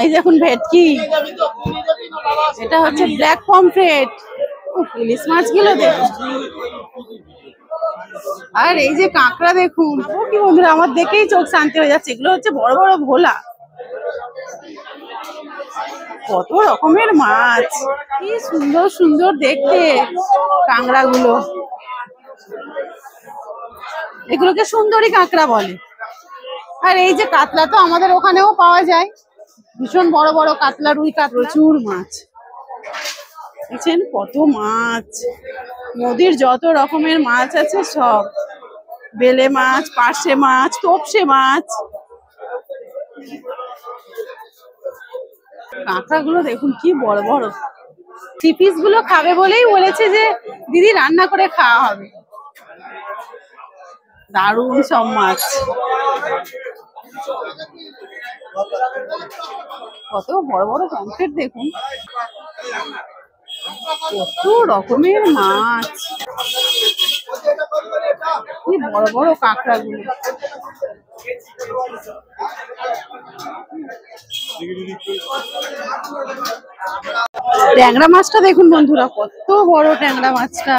এই দেখুন ভেটকি, এটা হচ্ছে ব্ল্যাক পমফ্রেট। ইলিশ মাছগুলো দেখুন, আর এই যে কাঁকড়া দেখুন। ও কি বন্ধুরা, আমার দেখেই চোখ শান্তি হয়ে যাচ্ছে। এগুলো হচ্ছে বড় বড় ভোলা। কত রকমের মাছ, কি সুন্দর সুন্দর দেখতে কাঁকড়া গুলো। এগুলোকে সুন্দরী কাঁকড়া বলে। আর এই যে কাতলা, তো আমাদের ওখানেও পাওয়া যায়, ভীষণ বড় বড় কাতলা, রুই কাতলা, প্রচুর মাছ। দেখছেন কত মাছ, নদীর যত রকমের মাছ আছে সব, বেলে মাছ, পার্শে মাছ, তোপসে মাছ। কাঁকড়া গুলো দেখুন কি বড় বড়। সি পিস গুলো খাবে বলেই বলেছে যে দিদি রান্না করে খাওয়া হবে। দারুণ সব মাছ, কত বড় বড় পমফ্রেট দেখুন, কত রকমের মাছ, কি বড় বড় কাঁকড়া গুলো। ট্যাংরা মাছটা দেখুন বন্ধুরা, কত বড় ট্যাংরা মাছটা।